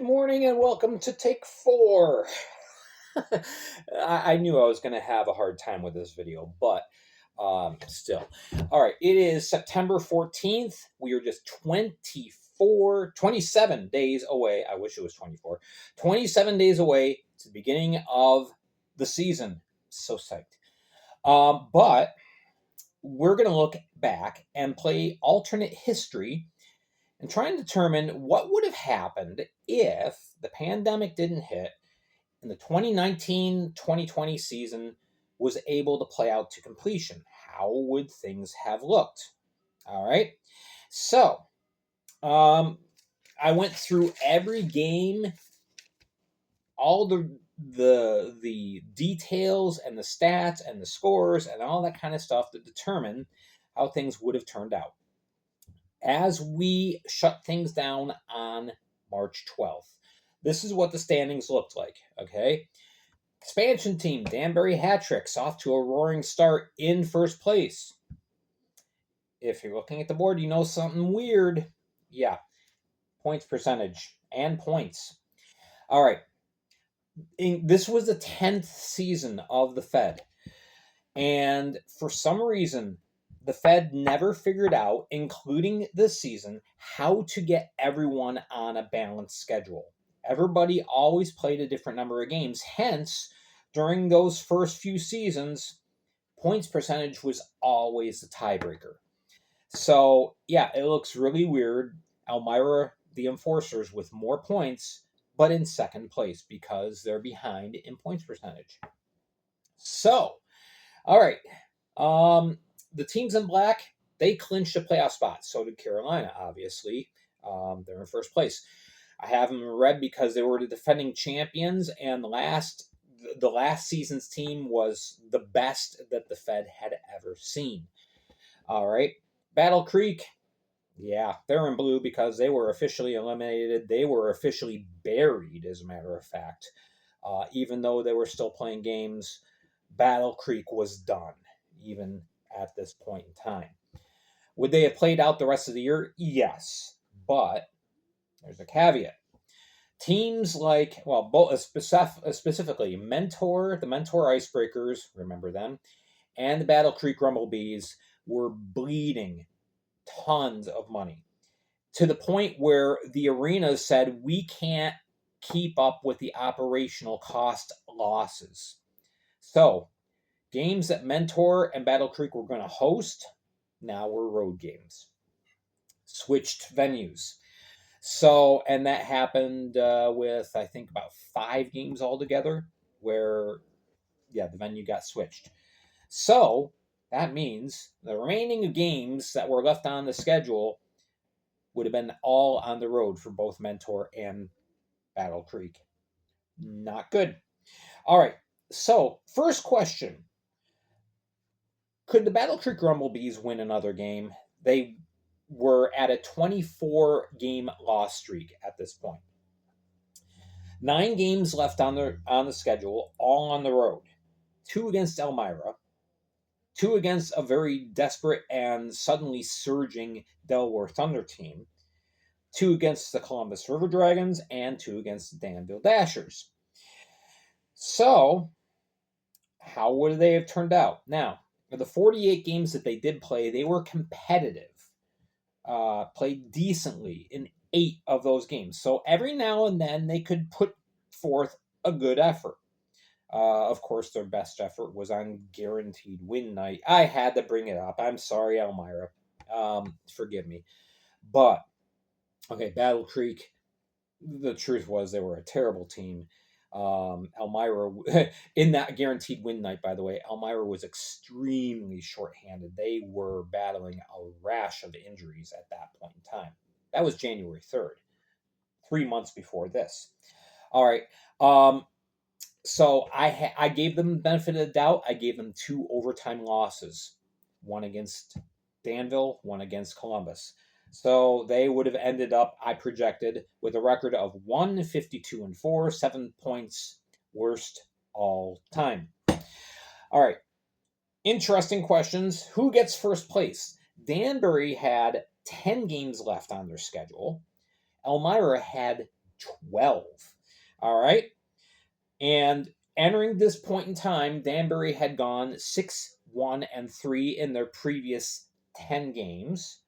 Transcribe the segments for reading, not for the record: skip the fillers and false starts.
Good morning and welcome to take 4. I knew I was going to have a hard time with this video, but still. All right, it is September 14th. We are just 27 days away. I wish it was 24. 27 days away to the beginning of the season. So psyched. But we're going to look back and play alternate history and try and determine what would have happened if the pandemic didn't hit and the 2019-2020 season was able to play out to completion. How would things have looked? All right. So, I went through every game, all the details and the stats and the scores and all that kind of stuff to determine how things would have turned out. As we shut things down on March 12th, this is what the standings looked like, okay? Expansion team, Danbury Hat-Tricks, off to a roaring start in first place. If you're looking at the board, you know something weird. Yeah, points percentage and points. All right. This was the 10th season of the Fed. And for some reason, the Fed never figured out, including this season, how to get everyone on a balanced schedule. Everybody always played a different number of games. Hence, during those first few seasons, points percentage was always the tiebreaker. So, yeah, it looks really weird. Elmira, the Enforcers, with more points, but in second place because they're behind in points percentage. So, all right. The teams in black, they clinched a playoff spot. So did Carolina, obviously. They're in first place. I have them in red because they were the defending champions, and the last season's team was the best that the Fed had ever seen. All right. Battle Creek, yeah, they're in blue because they were officially eliminated. They were officially buried, as a matter of fact. Even though they were still playing games, Battle Creek was done, even at this point in time. Would they have played out the rest of the year? Yes, but there's a caveat. Teams like, well, both specifically the Mentor Icebreakers, remember them, and the Battle Creek Rumblebees were bleeding tons of money to the point where the arenas said we can't keep up with the operational cost losses. So, games that Mentor and Battle Creek were going to host now were road games. Switched venues. So, and that happened with, I think, about 5 games altogether where, yeah, the venue got switched. So, that means the remaining games that were left on the schedule would have been all on the road for both Mentor and Battle Creek. Not good. All right. So, first question. Could the Battle Creek Rumblebees win another game? They were at a 24-game loss streak at this point. 9 games left on the schedule, all on the road. 2 against Elmira, 2 against a very desperate and suddenly surging Delaware Thunder team, 2 against the Columbus River Dragons, and 2 against the Danville Dashers. So, how would they have turned out? Now, the 48 games that they did play, they were competitive. Played decently in 8 of those games. So every now and then they could put forth a good effort. Of course, their best effort was on guaranteed win night. I had to bring it up. I'm sorry, Elmira. Forgive me. But, okay, Battle Creek, the truth was they were a terrible team. Elmira, in that guaranteed win night, by the way, Elmira was extremely shorthanded. They were battling a rash of injuries at that point in time. That was January 3rd, 3 months before this. All right. So I gave them the benefit of the doubt. I gave them 2 overtime losses, one against Danville, one against Columbus. So they would have ended up, I projected, with a record of 152-4, 7 points, worst all time. All right. Interesting questions. Who gets first place? Danbury had 10 games left on their schedule. Elmira had 12. All right. And entering this point in time, Danbury had gone 6-1-3 in their previous 10 games,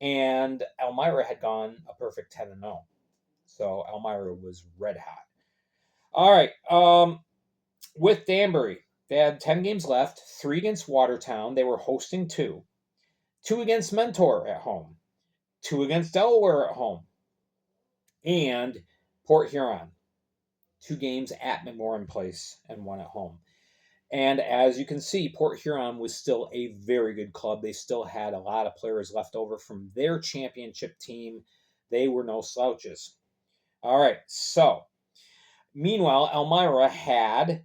and Elmira had gone a perfect 10-0. So Elmira was red hot. All right. With Danbury, they had 10 games left, 3 against Watertown. They were hosting 2. 2 against Mentor at home. 2 against Delaware at home. And Port Huron. 2 games at McMorran Place and 1 at home. And as you can see, Port Huron was still a very good club. They still had a lot of players left over from their championship team. They were no slouches. All right, so meanwhile, Elmira had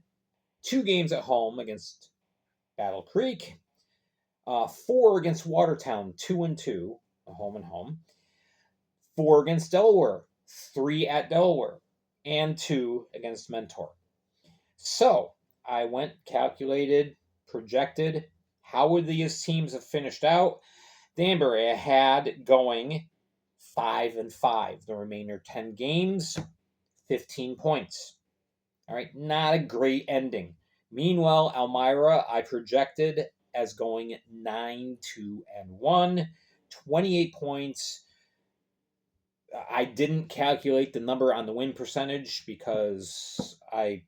2 games at home against Battle Creek, 4 against Watertown, 2-2, home and home, 4 against Delaware, 3 at Delaware, and 2 against Mentor. So I went, calculated, projected, how would these teams have finished out? Danbury had going 5-5. The remainder 10 games, 15 points. All right, not a great ending. Meanwhile, Elmira, I projected as going 9-1, 28 points. I didn't calculate the number on the win percentage because I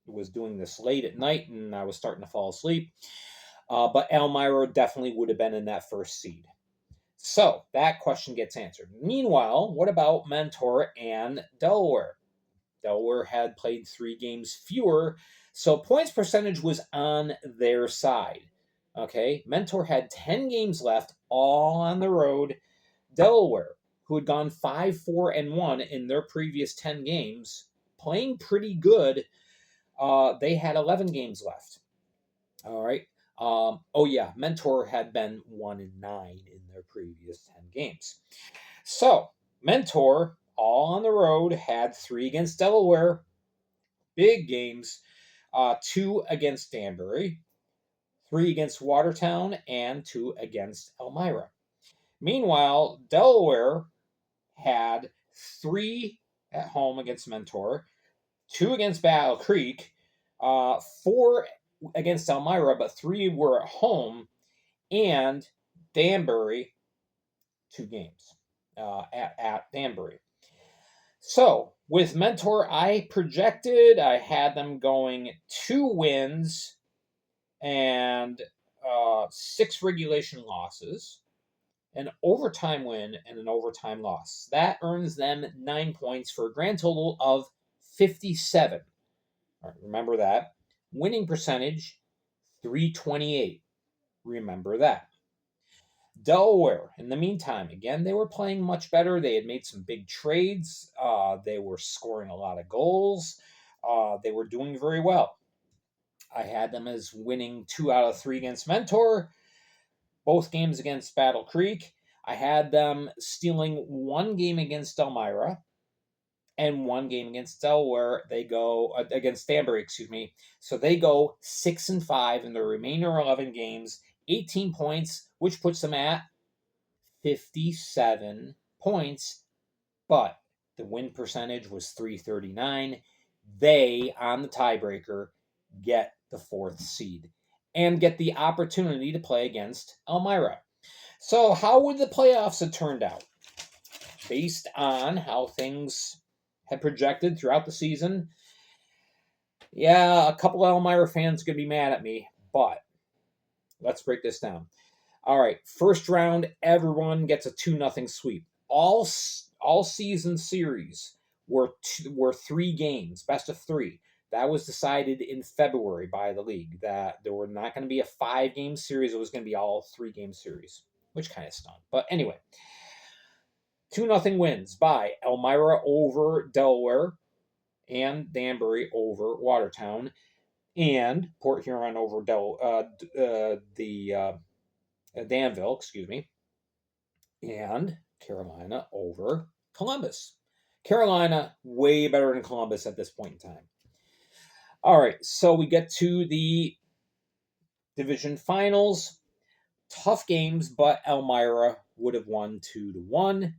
was doing this late at night and I was starting to fall asleep. But Elmira definitely would have been in that first seed. So that question gets answered. Meanwhile, what about Mentor and Delaware? Delaware had played 3 games fewer, so points percentage was on their side. Okay, Mentor had 10 games left, all on the road. Delaware, who had gone 5-4-1 in their previous 10 games, playing pretty good. They had 11 games left. All right. Mentor had been 1-9 in their previous 10 games. So Mentor, all on the road, had 3 against Delaware, big games, 2 against Danbury, 3 against Watertown, and 2 against Elmira. Meanwhile, Delaware had 3 at home against Mentor, 2 against Battle Creek, 4 against Elmira, but 3 were at home, and Danbury, 2 games at Danbury. So with Mentor, I projected I had them going 2 wins and 6 regulation losses, an overtime win, and an overtime loss. That earns them 9 points for a grand total of 57. All right, remember that. Winning percentage, 328. Remember that. Delaware, in the meantime, again, they were playing much better. They had made some big trades. They were scoring a lot of goals. They were doing very well. I had them as winning 2 out of 3 against Mentor, both games against Battle Creek. I had them stealing 1 game against Elmira and 1 game against Delaware. They go against Danbury, excuse me. So they go 6-5 in the remainder 11 games, 18 points, which puts them at 57 points. But the win percentage was 339. They, on the tiebreaker, get the 4th seed and get the opportunity to play against Elmira. So how would the playoffs have turned out? Based on how things had projected throughout the season, yeah, a couple of Elmira fans are going to be mad at me, but let's break this down. All right, first round, everyone gets a 2-0 sweep. All season series were 3 games, best of 3. That was decided in February by the league, that there were not going to be a 5-game series. It was going to be all 3-game series, which kind of stunk. But anyway, 2-0 wins by Elmira over Delaware and Danbury over Watertown and Port Huron over Danville, excuse me, and Carolina over Columbus. Carolina, way better than Columbus at this point in time. All right, so we get to the division finals. Tough games, but Elmira would have won 2-1.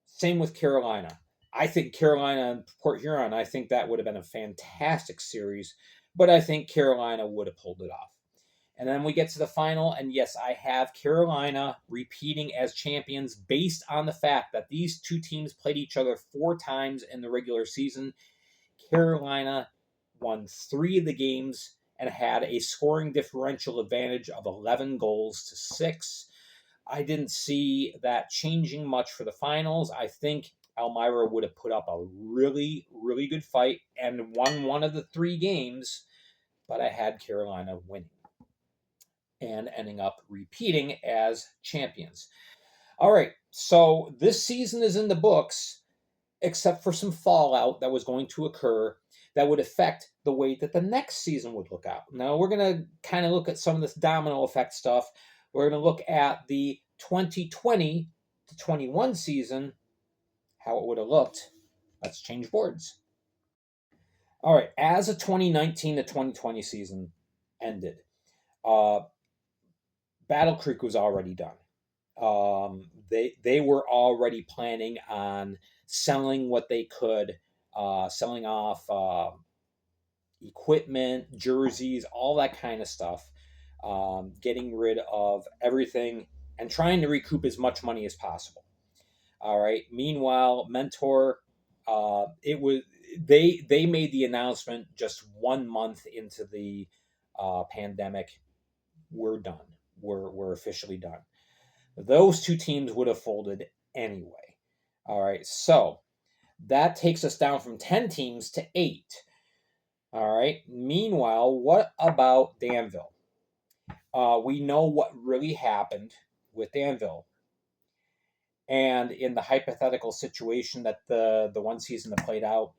Same with Carolina. I think Carolina and Port Huron, I think that would have been a fantastic series, but I think Carolina would have pulled it off. And then we get to the final, and yes, I have Carolina repeating as champions based on the fact that these two teams played each other 4 times in the regular season. Carolina won 3 of the games and had a scoring differential advantage of 11 goals to 6. I didn't see that changing much for the finals. I think Elmira would have put up a really, really good fight and won one of the 3 games, but I had Carolina winning and ending up repeating as champions. All right, so this season is in the books, except for some fallout that was going to occur that would affect the way that the next season would look out. Now, we're going to kind of look at some of this domino effect stuff. We're going to look at the 2020 to 21 season, how it would have looked. Let's change boards. All right, as the 2019 to 2020 season ended, uh, Battle Creek was already done. They were already planning on selling what they could, selling off equipment, jerseys, all that kind of stuff, getting rid of everything and trying to recoup as much money as possible. All right. Meanwhile, Mentor, it was they made the announcement just 1 month into the pandemic. We're done. We're officially done. Those 2 teams would have folded anyway. All right. So that takes us down from 10 teams to 8. All right. Meanwhile, what about Danville? We know what really happened with Danville. And in the hypothetical situation that the one season that played out,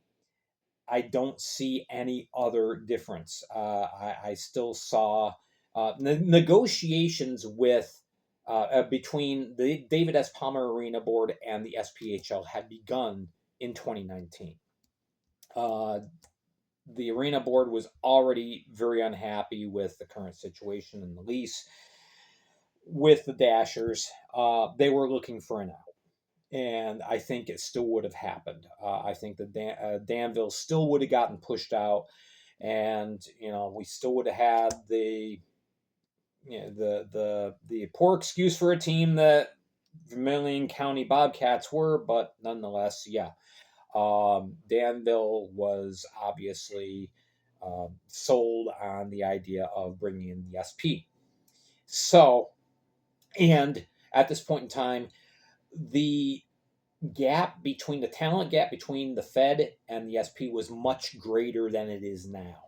I don't see any other difference. I still saw negotiations with between the David S. Palmer Arena Board and the SPHL had begun in 2019. The arena board was already very unhappy with the current situation in the lease with the Dashers. They were looking for an out, and I think it still would have happened. I think that Danville still would have gotten pushed out, and we still would have had the the poor excuse for a team that Vermilion County Bobcats were, but nonetheless, yeah. Danville was obviously sold on the idea of bringing in the SP. So, and at this point in time, the talent gap between the Fed and the SP was much greater than it is now.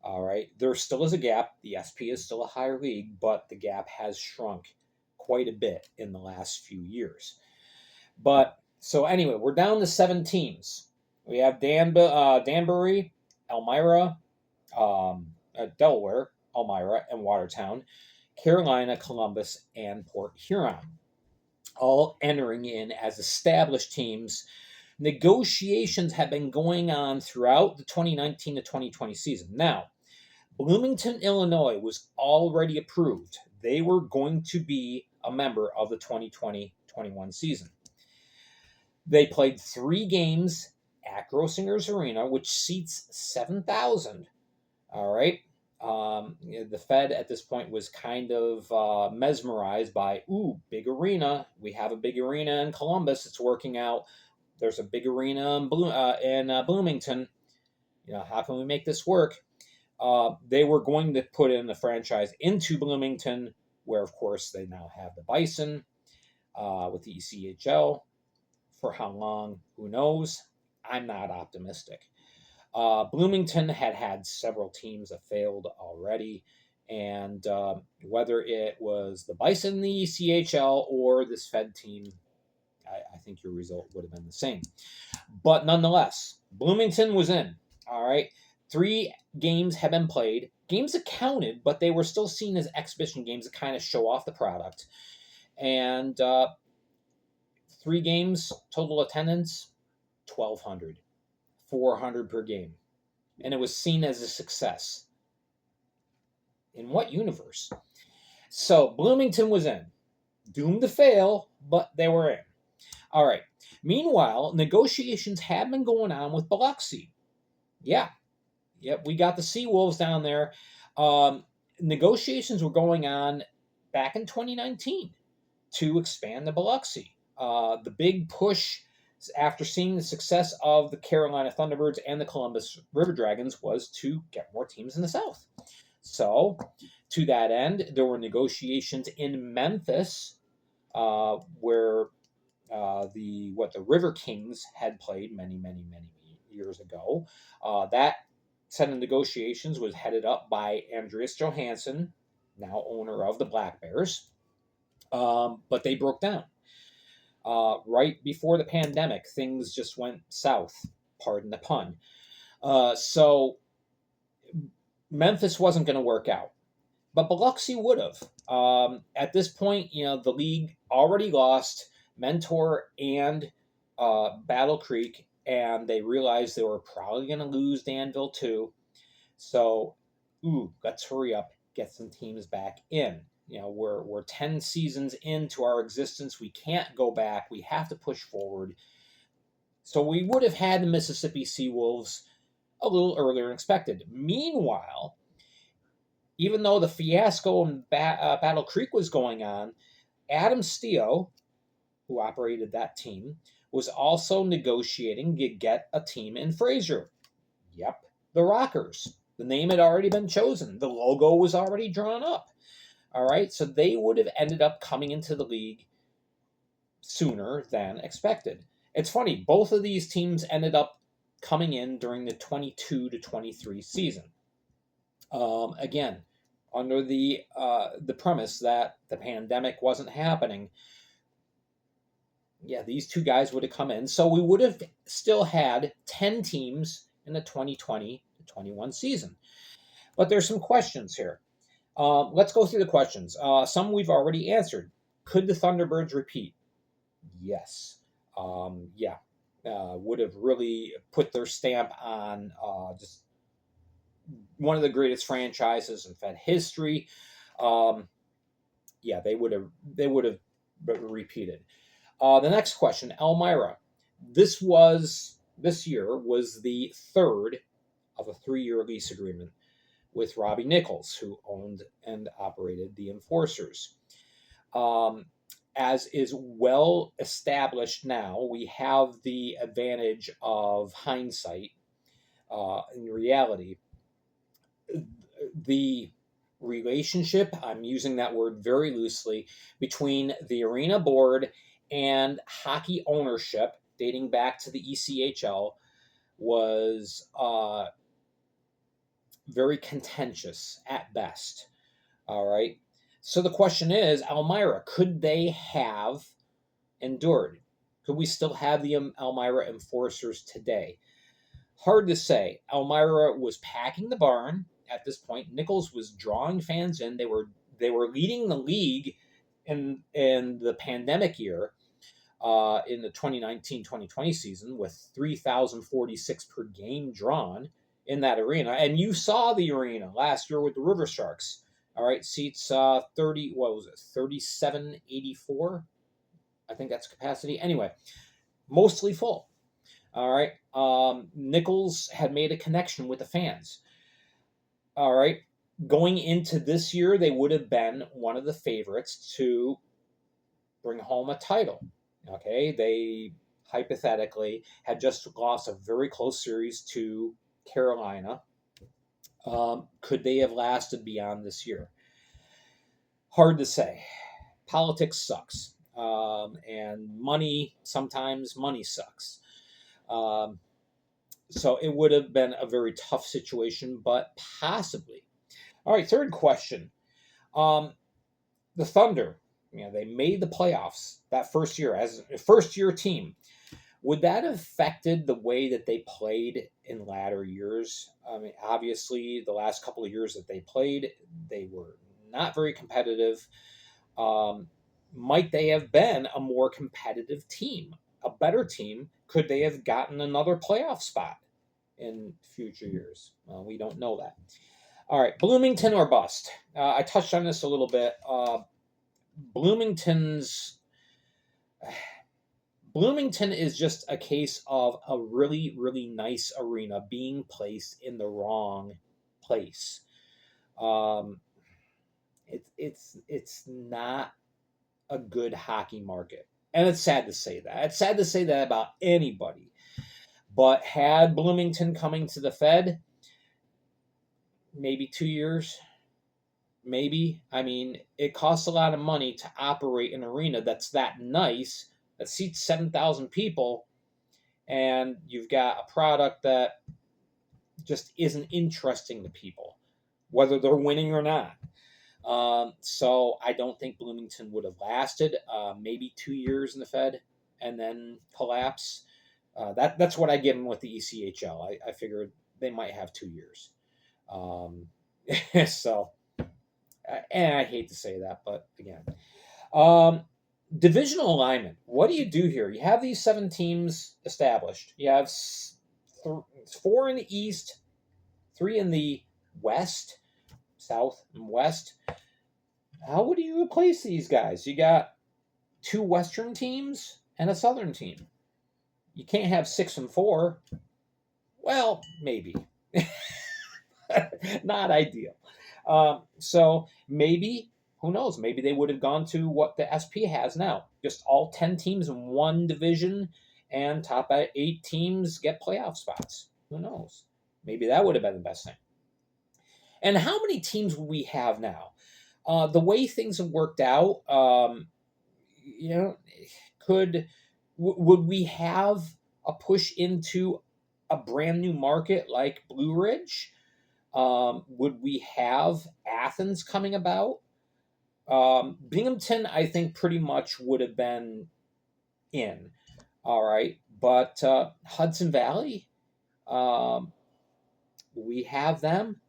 All right, there still is a gap. The SP is still a higher league, but the gap has shrunk quite a bit in the last few years. But so anyway, we're down to 7 teams. We have Danbury, Elmira, Delaware, Elmira, and Watertown, Carolina, Columbus, and Port Huron, all entering in as established teams. Negotiations have been going on throughout the 2019 to 2020 season. Now, Bloomington, Illinois was already approved. They were going to be a member of the 2020-21 season. They played 3 games at Grossinger's Arena, which seats 7,000. All right. The Fed at this point was kind of mesmerized by, big arena. We have a big arena in Columbus. It's working out. There's a big arena in Bloomington. How can we make this work? They were going to put in the franchise into Bloomington, where, of course, they now have the Bison with the ECHL. For how long, who knows? I'm not optimistic. Bloomington had several teams that failed already, and whether it was the Bison, the ECHL, or this Fed team, I think your result would have been the same. But nonetheless, Bloomington was in. All right. 3 games have been played. Games that counted, but they were still seen as exhibition games to kind of show off the product. And 3 games, total attendance, 1,200. 400 per game. And it was seen as a success. In what universe? So Bloomington was in. Doomed to fail, but they were in. All right. Meanwhile, negotiations have been going on with Biloxi. Yeah, yep, we got the Seawolves down there. Um, Negotiations were going on back in 2019 to expand the Biloxi. The big push after seeing the success of the Carolina Thunderbirds and the Columbus River Dragons was to get more teams in the South. So, to that end, there were negotiations in Memphis, where the River Kings had played many years ago. That set of negotiations was headed up by Andreas Johansson, now owner of the Black Bears, but they broke down right before the pandemic. Things just went south. Pardon the pun. So Memphis wasn't going to work out, but Biloxi would have. At this point, the league already lost Mentor and Battle Creek, and they realized they were probably going to lose Danville too. So, let's hurry up, get some teams back in. We're 10 seasons into our existence. We can't go back. We have to push forward. So we would have had the Mississippi Seawolves a little earlier than expected. Meanwhile, even though the fiasco in Battle Creek was going on, Adam Steo, who operated that team, was also negotiating to get a team in Fraser. Yep, the Rockers. The name had already been chosen. The logo was already drawn up. All right, so they would have ended up coming into the league sooner than expected. It's funny, both of these teams ended up coming in during the 22 to 23 season. Again, under the premise that the pandemic wasn't happening, yeah, these two guys would have come in. So we would have still had 10 teams in the 2020 to 21 season. But there's some questions here. Let's go through the questions. Some we've already answered. Could the Thunderbirds repeat? Yes. Yeah. Would have really put their stamp on just one of the greatest franchises in Fed history. Yeah, they would have repeated. The next question, Elmira. This year was the third of a 3-year lease agreement with Robbie Nichols, who owned and operated the Enforcers. As is well established now, we have the advantage of hindsight. In reality, the relationship, I'm using that word very loosely, between the arena board and hockey ownership dating back to the ECHL was very contentious at best. All right. So the question is, Elmira, could they have endured? Could we still have the Elmira Enforcers today? Hard to say. Elmira was packing the barn at this point. Nichols was drawing fans in. They were leading the league in the pandemic year, in the 2019-2020 season, with 3,046 per game drawn in that arena. And you saw the arena last year with the River Sharks. All right, seats 3784. I think that's capacity. Anyway, mostly full. All right. Nichols had made a connection with the fans. All right. Going into this year, they would have been one of the favorites to bring home a title. Okay. They hypothetically had just lost a very close series to Carolina. Could they have lasted beyond this year? Hard to say. Politics sucks. And sometimes money sucks. So it would have been a very tough situation, but possibly. All right, third question. The Thunder, they made the playoffs that first year as a first-year team. Would that have affected the way that they played in latter years? I mean, obviously, the last couple of years that they played, they were not very competitive. Might they have been a more competitive team, a better team? Could they have gotten another playoff spot in future years? Well, we don't know that. All right, Bloomington or bust. I touched on this a little bit. Bloomington's Bloomington is just a case of a really, really nice arena being placed in the wrong place. Um, it's not a good hockey market, and it's sad to say that. It's sad to say that about anybody. But had Bloomington coming to the Fed, maybe 2 years, maybe. I mean, it costs a lot of money to operate an arena that's that nice, that seats 7,000 people, and you've got a product that just isn't interesting to people, whether they're winning or not. So I don't think Bloomington would have lasted. Maybe 2 years in the Fed and then collapse. That's what I give them with the ECHL. I figured they might have 2 years. Um, so, and I hate to say that, but again, um, divisional alignment. What do you do here? You have these 7 teams established. You have 4 in the East, 3 in the West, South and West. How would you replace these guys? You got 2 Western teams and a Southern team. You can't have 6 and 4. Well, maybe. Not ideal. So maybe, who knows? Maybe they would have gone to what the SP has now. Just all 10 teams in one division, and top 8 teams get playoff spots. Who knows? Maybe that would have been the best thing. And how many teams would we have now? The way things have worked out, would we have a push into a brand new market like Blue Ridge? Would we have Athens coming about? Binghamton, I think, pretty much would have been in. All right. But Hudson Valley, we have them.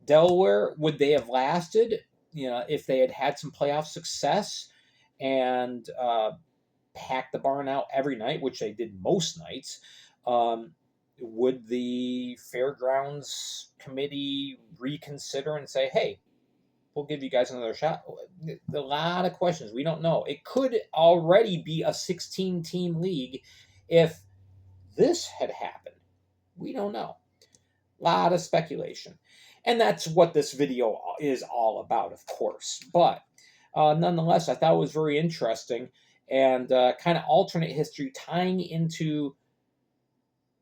Delaware, would they have lasted? If they had had some playoff success and packed the barn out every night, which they did most nights, would the fairgrounds committee reconsider and say, hey, we'll give you guys another shot? A lot of questions. We don't know. It could already be a 16-team league if this had happened. We don't know. A lot of speculation. And that's what this video is all about, of course. But nonetheless, I thought it was very interesting and kind of alternate history tying into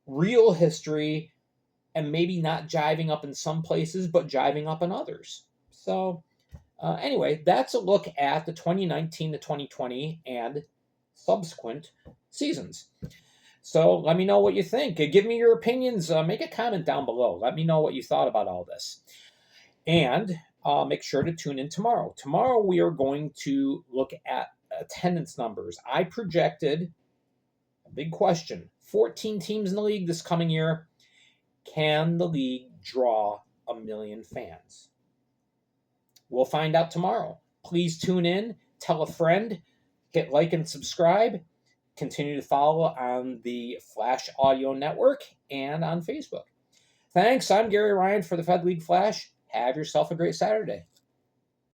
real history and maybe not jiving up in some places, but jiving up in others. So anyway, that's a look at the 2019 to 2020 and subsequent seasons. So let me know what you think. Give me your opinions. Make a comment down below. Let me know what you thought about all this. And make sure to tune in tomorrow. Tomorrow we are going to look at attendance numbers. I projected, a big question, 14 teams in the league this coming year. Can the league draw 1 million fans? We'll find out tomorrow. Please tune in, tell a friend, hit like and subscribe. Continue to follow on the Flash Audio Network and on Facebook. Thanks. I'm Gary Ryan for the Fed League Flash. Have yourself a great Saturday.